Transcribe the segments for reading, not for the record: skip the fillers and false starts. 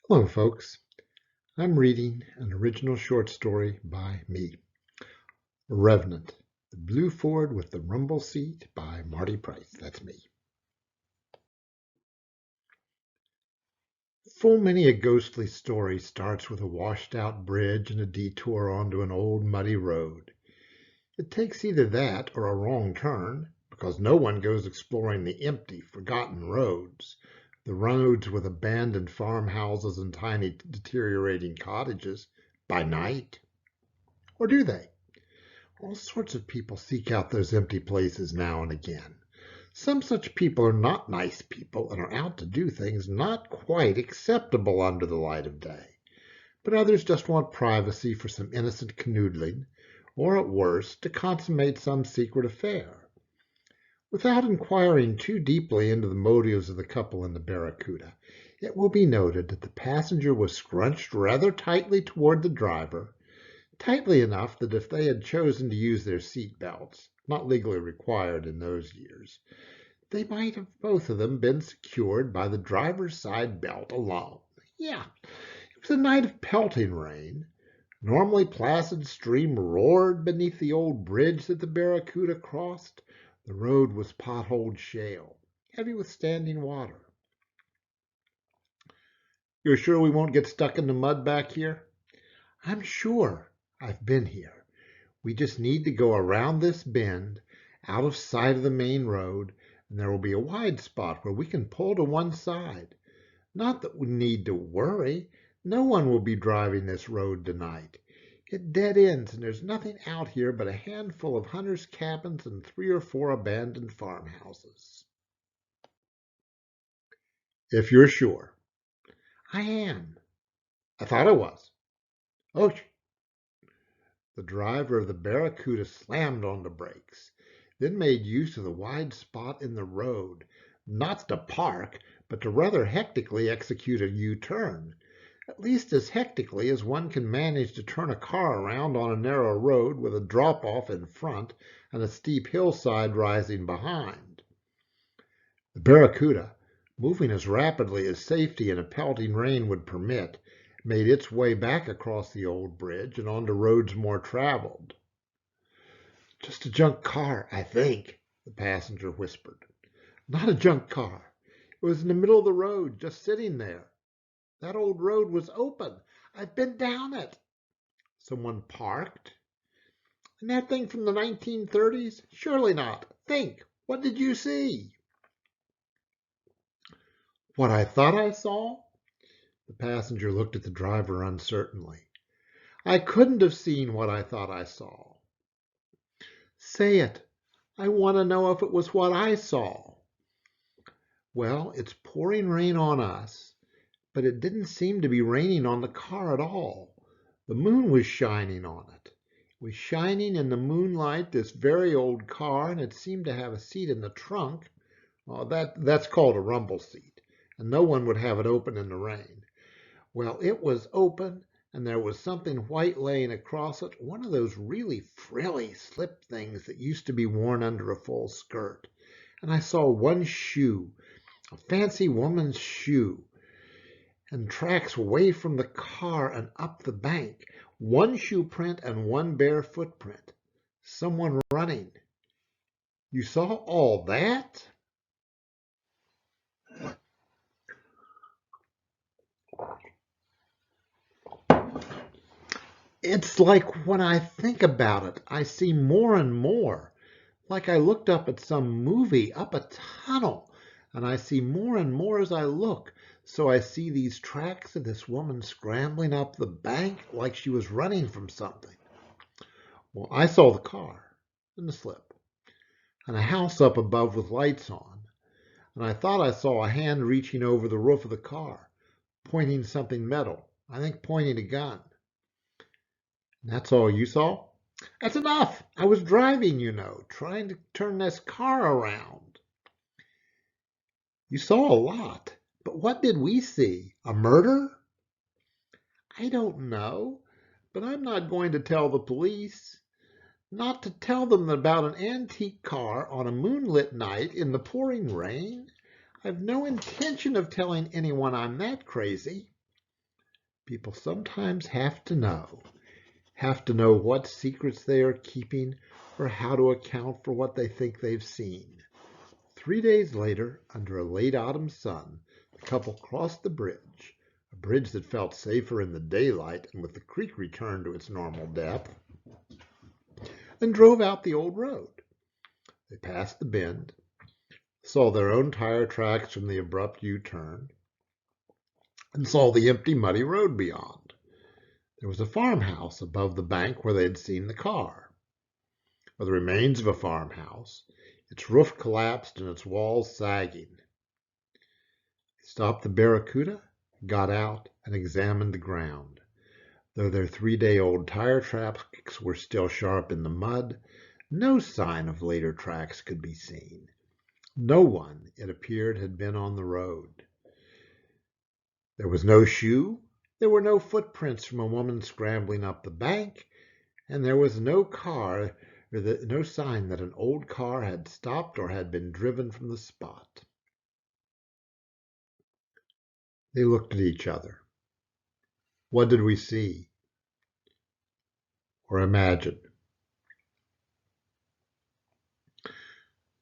Hello, folks. I'm reading an original short story by me, Revenant, The Blue Ford with the Rumble Seat by Marty Price. That's me. Full many a ghostly story starts with a washed-out bridge and a detour onto an old muddy road. It takes either that or a wrong turn, because no one goes exploring the empty, forgotten roads, the roads with abandoned farmhouses and tiny deteriorating cottages, by night. Or do they? All sorts of people seek out those empty places now and again. Some such people are not nice people and are out to do things not quite acceptable under the light of day. But others just want privacy for some innocent canoodling, or at worst, to consummate some secret affair. Without inquiring too deeply into the motives of the couple in the Barracuda, it will be noted that the passenger was scrunched rather tightly toward the driver, tightly enough that if they had chosen to use their seat belts, not legally required in those years, they might have both of them been secured by the driver's side belt alone. Yeah, it was a night of pelting rain. Normally placid stream roared beneath the old bridge that the Barracuda crossed. The road was potholed shale, heavy with standing water. You're sure we won't get stuck in the mud back here? I'm sure. I've been here. We just need to go around this bend, out of sight of the main road, and there will be a wide spot where we can pull to one side. Not that we need to worry. No one will be driving this road tonight. It dead ends, and there's nothing out here but a handful of hunters' cabins and 3 or 4 abandoned farmhouses. If you're sure. I am. I thought I was. Oh, the driver of the Barracuda slammed on the brakes, then made use of the wide spot in the road, not to park, but to rather hectically execute a U-turn, at least as hectically as one can manage to turn a car around on a narrow road with a drop-off in front and a steep hillside rising behind. The Barracuda, moving as rapidly as safety in a pelting rain would permit, made its way back across the old bridge and onto roads more traveled. Just a junk car, I think, the passenger whispered. Not a junk car. It was in the middle of the road, just sitting there. That old road was open. I've been down it. Someone parked? And that thing from the 1930s? Surely not. Think. What did you see? What I thought I saw? The passenger looked at the driver uncertainly. I couldn't have seen what I thought I saw. Say it. I want to know if it was what I saw. Well, it's pouring rain on us, but it didn't seem to be raining on the car at all. The moon was shining on it. It was shining in the moonlight, this very old car, and it seemed to have a seat in the trunk. Oh, that's called a rumble seat, and no one would have it open in the rain. Well, it was open, and there was something white laying across it, one of those really frilly slip things that used to be worn under a full skirt. And I saw one shoe, a fancy woman's shoe, and tracks away from the car and up the bank. One shoe print and one bare footprint. Someone running. You saw all that? It's like when I think about it, I see more and more. Like I looked up at some movie, up a tunnel, and I see more and more as I look. So I see these tracks of this woman scrambling up the bank like she was running from something. Well, I saw the car and the slip and a house up above with lights on, and I thought I saw a hand reaching over the roof of the car, pointing something metal. I think pointing a gun. That's all you saw? That's enough. I was driving, trying to turn this car around. You saw a lot. But what did we see? A murder? I don't know. But I'm not going to tell the police. Not to tell them about an antique car on a moonlit night in the pouring rain. I've no intention of telling anyone I'm that crazy. People sometimes have to know what secrets they are keeping or how to account for what they think they've seen. 3 days later, under a late autumn sun, the couple crossed the bridge, a bridge that felt safer in the daylight and with the creek returned to its normal depth, and drove out the old road. They passed the bend, saw their own tire tracks from the abrupt U-turn, and saw the empty, muddy road beyond. There was a farmhouse above the bank where they had seen the car, or the remains of a farmhouse, its roof collapsed and its walls sagging. They stopped the Barracuda, got out, and examined the ground. Though their 3-day-old tire tracks were still sharp in the mud, no sign of later tracks could be seen. No one, it appeared, had been on the road. There was no shoe, there were no footprints from a woman scrambling up the bank, and there was no sign that an old car had stopped or had been driven from the spot. They looked at each other. What did we see? Or imagine?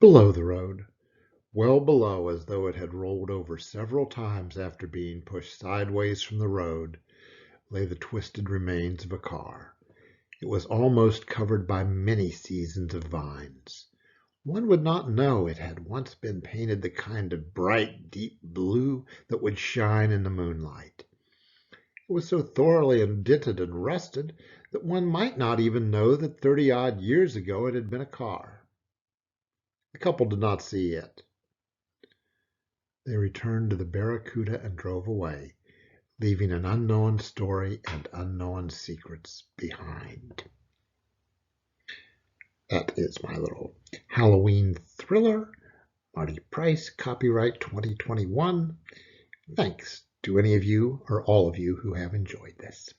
Below the road, well below, as though it had rolled over several times after being pushed sideways from the road, lay the twisted remains of a car. It was almost covered by many seasons of vines. One would not know it had once been painted the kind of bright, deep blue that would shine in the moonlight. It was so thoroughly indented and rusted that one might not even know that 30-odd years ago it had been a car. The couple did not see it. They returned to the Barracuda and drove away, leaving an unknown story and unknown secrets behind. That is my little Halloween thriller. Marty Price, copyright 2021. Thanks to any of you or all of you who have enjoyed this.